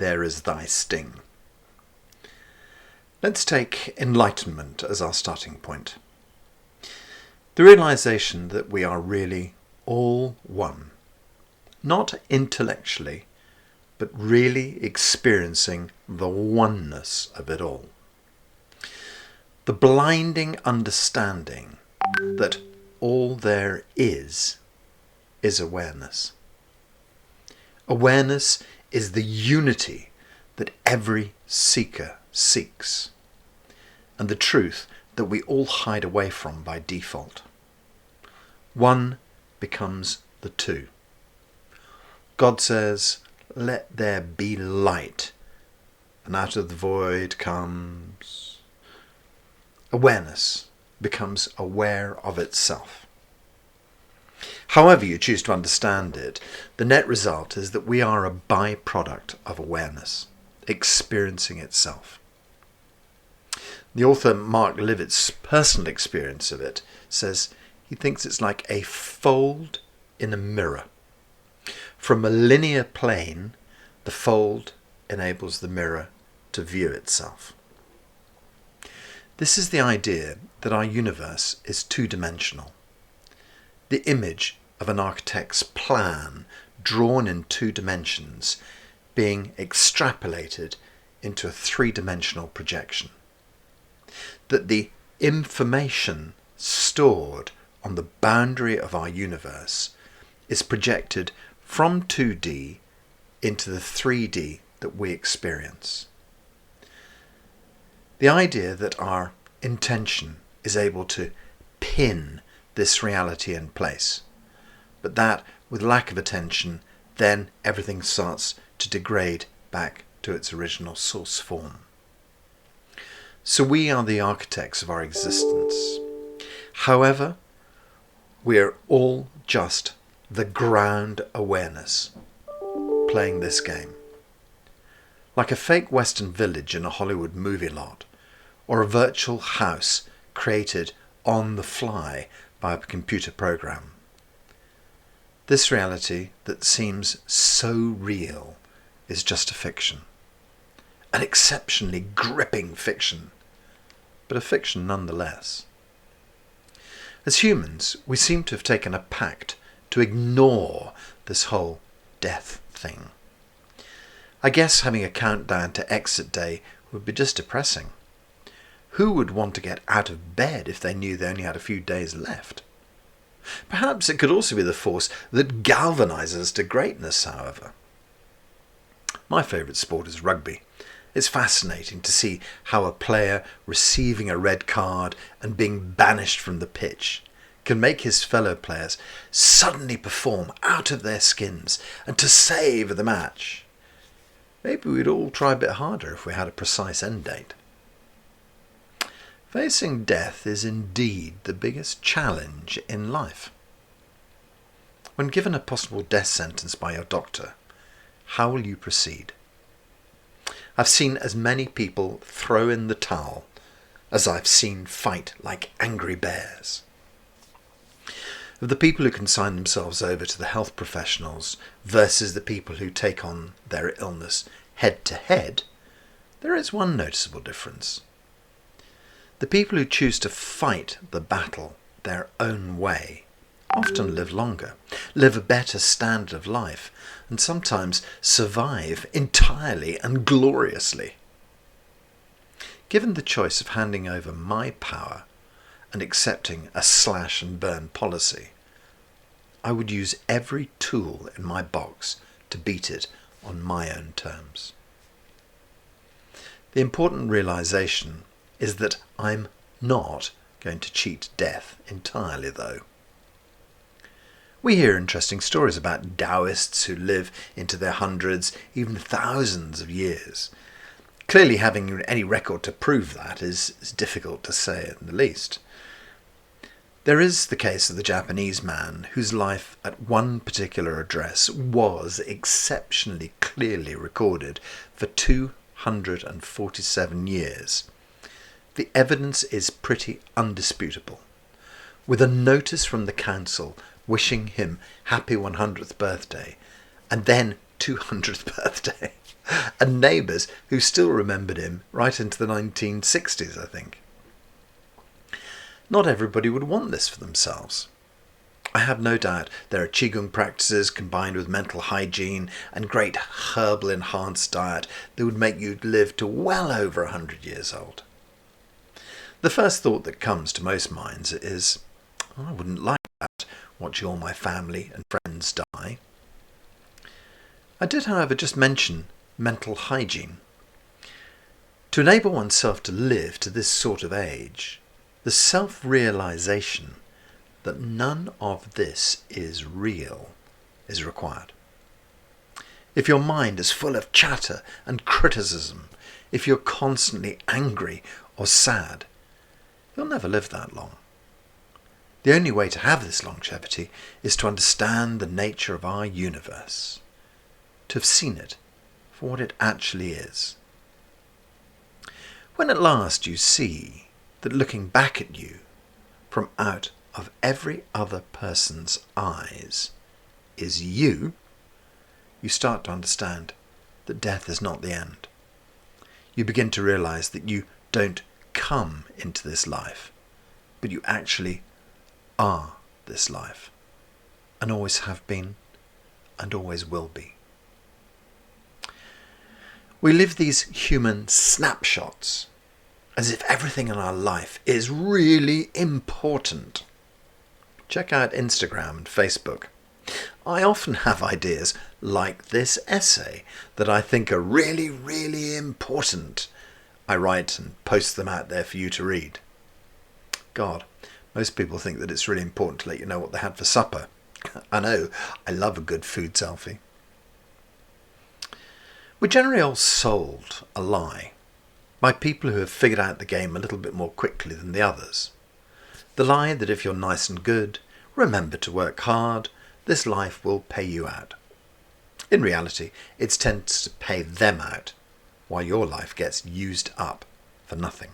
there is thy sting. Let's take enlightenment as our starting point. The realization that we are really all one, not intellectually, but really experiencing the oneness of it all. The blinding understanding that all there is awareness. Awareness is the unity that every seeker seeks, and the truth that we all hide away from by default. One becomes the two. God says, "Let there be light," and out of the void comes... Awareness becomes aware of itself. However you choose to understand it, the net result is that we are a byproduct of awareness, experiencing itself. The author Mark Livett's personal experience of it says he thinks it's like a fold in a mirror. From a linear plane, the fold enables the mirror to view itself. This is the idea that our universe is two-dimensional. The image of an architect's plan drawn in 2 dimensions being extrapolated into a 3-dimensional projection. That the information stored on the boundary of our universe is projected from 2D into the 3D that we experience. The idea that our intention is able to pin this reality in place, but that with lack of attention, then everything starts to degrade back to its original source form. So we are the architects of our existence. However, we are all just the ground awareness playing this game. Like a fake Western village in a Hollywood movie lot, or a virtual house created on the fly by a computer program. This reality that seems so real is just a fiction. An exceptionally gripping fiction, but a fiction nonetheless. As humans, we seem to have taken a pact to ignore this whole death thing. I guess having a countdown to exit day would be just depressing. Who would want to get out of bed if they knew they only had a few days left? Perhaps it could also be the force that galvanizes to greatness, however. My favourite sport is rugby. It's fascinating to see how a player receiving a red card and being banished from the pitch can make his fellow players suddenly perform out of their skins and to save the match. Maybe we'd all try a bit harder if we had a precise end date. Facing death is indeed the biggest challenge in life. When given a possible death sentence by your doctor, how will you proceed? I've seen as many people throw in the towel as I've seen fight like angry bears. Of the people who consign themselves over to the health professionals versus the people who take on their illness head to head, there is one noticeable difference. The people who choose to fight the battle their own way often live longer, live a better standard of life, and sometimes survive entirely and gloriously. Given the choice of handing over my power and accepting a slash and burn policy, I would use every tool in my box to beat it on my own terms. The important realization is that I'm not going to cheat death entirely, though. We hear interesting stories about Taoists who live into their hundreds, even thousands of years. Clearly having any record to prove that is difficult to say at the least. There is the case of the Japanese man whose life at one particular address was exceptionally clearly recorded for 247 years. The evidence is pretty undisputable, with a notice from the council wishing him happy 100th birthday, and then 200th birthday. and neighbours who still remembered him right into the 1960s, I think. Not everybody would want this for themselves. I have no doubt there are Qigong practices combined with mental hygiene and great herbal enhanced diet that would make you live to well over 100 years old. The first thought that comes to most minds is, I wouldn't like that, watching all my family and friends die. I did, however, just mention mental hygiene. To enable oneself to live to this sort of age, the self-realization that none of this is real is required. If your mind is full of chatter and criticism, if you're constantly angry or sad, you'll never live that long. The only way to have this longevity is to understand the nature of our universe, to have seen it for what it actually is. When at last you see that looking back at you from out of every other person's eyes is you, you start to understand that death is not the end. You begin to realize that you don't come into this life, but you actually are this life, and always have been, and always will be. We live these human snapshots as if everything in our life is really important. Check out Instagram and Facebook. I often have ideas like this essay that I think are really, really important. I write and post them out there for you to read. God, most people think that it's really important to let you know what they had for supper. I know, I love a good food selfie. We're generally all sold a lie by people who have figured out the game a little bit more quickly than the others. The lie that if you're nice and good, remember to work hard, this life will pay you out. In reality, it tends to pay them out, while your life gets used up for nothing.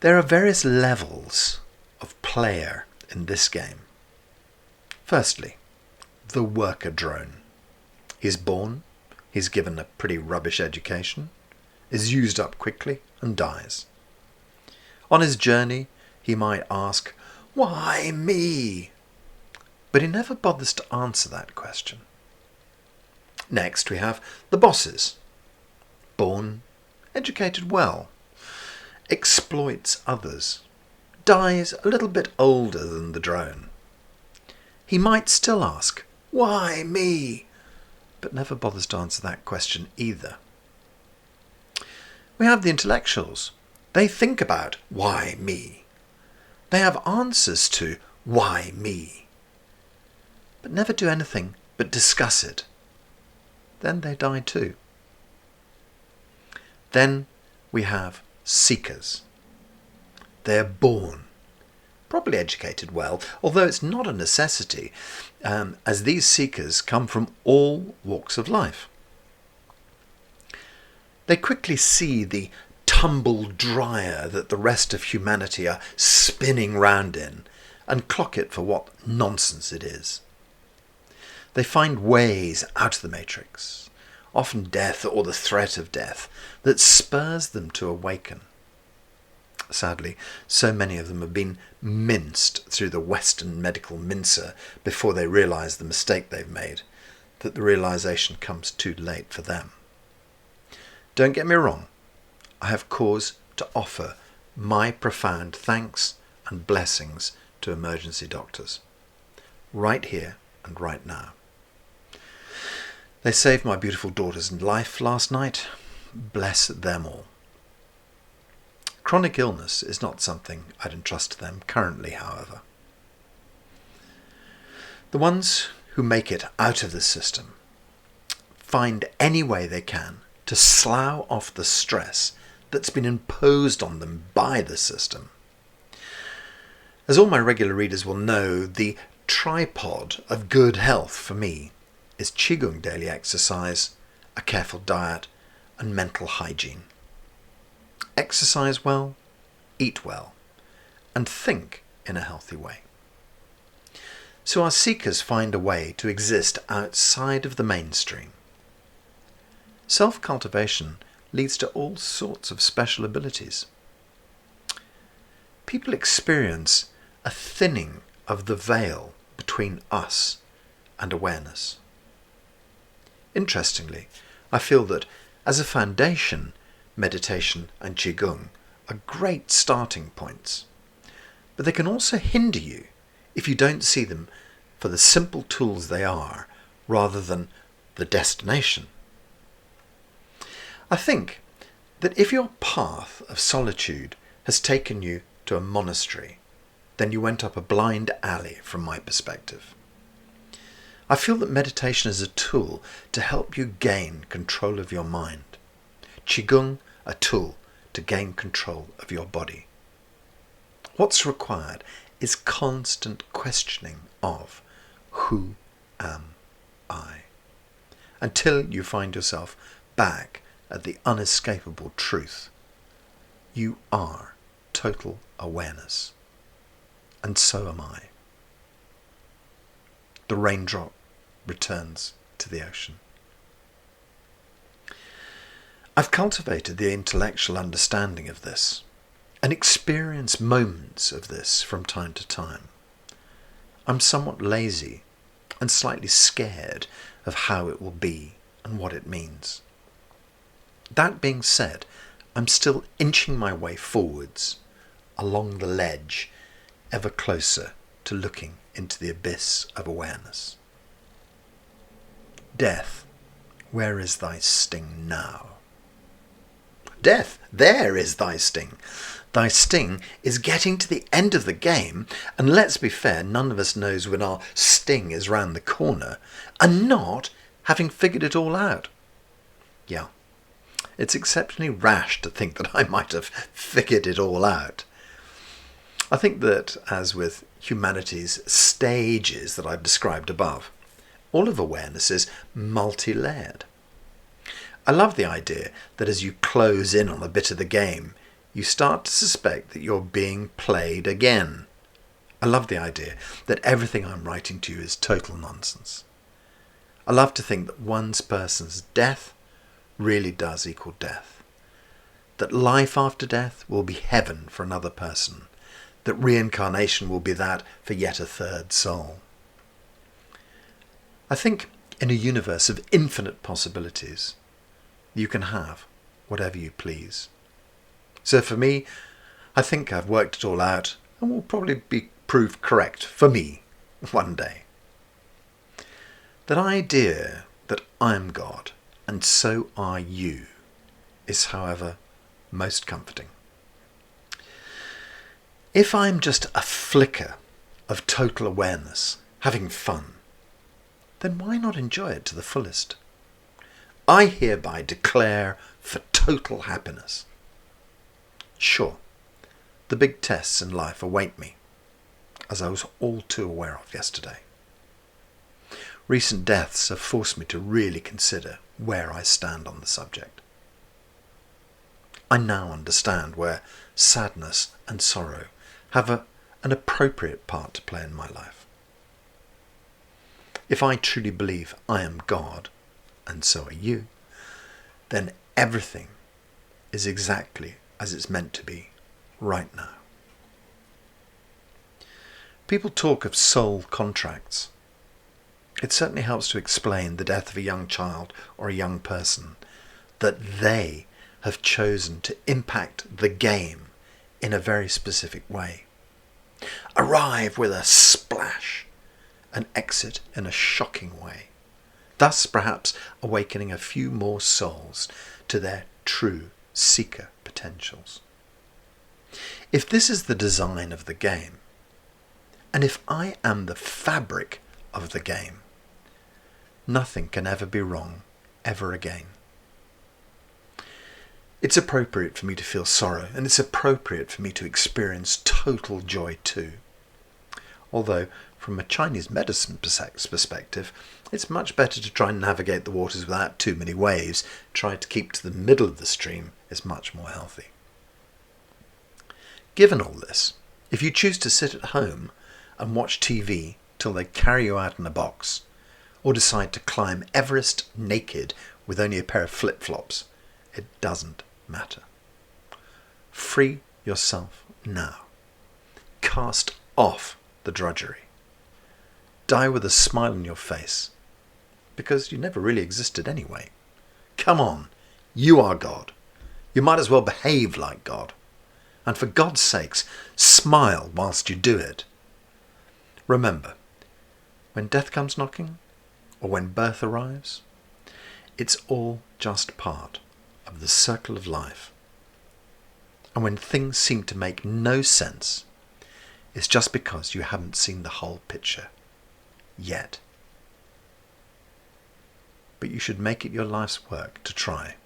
There are various levels of player in this game. Firstly, the worker drone. He's born, he's given a pretty rubbish education, is used up quickly and dies. On his journey, he might ask, "Why me?" But he never bothers to answer that question. Next we have the bosses. Born, educated well, exploits others, dies a little bit older than the drone. He might still ask, "Why me?" but never bothers to answer that question either. We have the intellectuals. They think about why me. They have answers to why me, but never do anything but discuss it. Then they die too. Then we have seekers. They are born, probably educated well, although it's not a necessity, as these seekers come from all walks of life. They quickly see the tumble dryer that the rest of humanity are spinning round in and clock it for what nonsense it is. They find ways out of the matrix, often death or the threat of death, that spurs them to awaken. Sadly, so many of them have been minced through the Western medical mincer before they realise the mistake they've made, that the realisation comes too late for them. Don't get me wrong, I have cause to offer my profound thanks and blessings to emergency doctors, right here and right now. They saved my beautiful daughter's life last night. Bless them all. Chronic illness is not something I'd entrust to them currently, however. The ones who make it out of the system find any way they can to slough off the stress that's been imposed on them by the system. As all my regular readers will know, the tripod of good health for me is Qigong daily exercise, a careful diet, and mental hygiene. Exercise well, eat well, and think in a healthy way. So our seekers find a way to exist outside of the mainstream, Self-cultivation leads to all sorts of special abilities. People experience a thinning of the veil between us and awareness. Interestingly, I feel that as a foundation, meditation and Qigong are great starting points, but they can also hinder you if you don't see them for the simple tools they are rather than the destination. I think that if your path of solitude has taken you to a monastery, then you went up a blind alley from my perspective. I feel that meditation is a tool to help you gain control of your mind. Qigong, a tool to gain control of your body. What's required is constant questioning of who am I? Until you find yourself back at the unescapable truth. You are total awareness. And so am I. The raindrop returns to the ocean. I've cultivated the intellectual understanding of this and experience moments of this from time to time. I'm somewhat lazy and slightly scared of how it will be and what it means. That being said, I'm still inching my way forwards along the ledge, ever closer to looking into the abyss of awareness. Death, where is thy sting now? Death, there is thy sting. Thy sting is getting to the end of the game, and let's be fair, none of us knows when our sting is round the corner, and not having figured it all out. Yeah, it's exceptionally rash to think that I might have figured it all out. I think that, as with humanity's stages that I've described above, all of awareness is multi-layered. I love the idea that as you close in on a bit of the game, you start to suspect that you're being played again. I love the idea that everything I'm writing to you is total nonsense. I love to think that one person's death really does equal death. That life after death will be heaven for another person. That reincarnation will be that for yet a third soul. I think in a universe of infinite possibilities, you can have whatever you please. So for me, I think I've worked it all out and will probably be proved correct for me one day. That idea that I'm God and so are you is, however, most comforting. If I'm just a flicker of total awareness, having fun, then why not enjoy it to the fullest? I hereby declare for total happiness. Sure, the big tests in life await me, as I was all too aware of yesterday. Recent deaths have forced me to really consider where I stand on the subject. I now understand where sadness and sorrow have an appropriate part to play in my life. If I truly believe I am God, and so are you, then everything is exactly as it's meant to be right now. People talk of soul contracts. It certainly helps to explain the death of a young child or a young person, that they have chosen to impact the game in a very specific way. Arrive with a splash and exit in a shocking way, thus perhaps awakening a few more souls to their true seeker potentials. If this is the design of the game, and if I am the fabric of the game, nothing can ever be wrong ever again. It's appropriate for me to feel sorrow, and it's appropriate for me to experience total joy too. Although, from a Chinese medicine perspective, it's much better to try and navigate the waters without too many waves. Try to keep to the middle of the stream is much more healthy. Given all this, if you choose to sit at home and watch TV till they carry you out in a box, or decide to climb Everest naked with only a pair of flip-flops. It doesn't matter. Free yourself now. Cast off the drudgery. Die with a smile on your face, because you never really existed anyway. Come on, you are God. You might as well behave like God. And for God's sakes, smile whilst you do it. Remember, when death comes knocking, or when birth arrives, it's all just part of the circle of life. And when things seem to make no sense, it's just because you haven't seen the whole picture yet. But you should make it your life's work to try.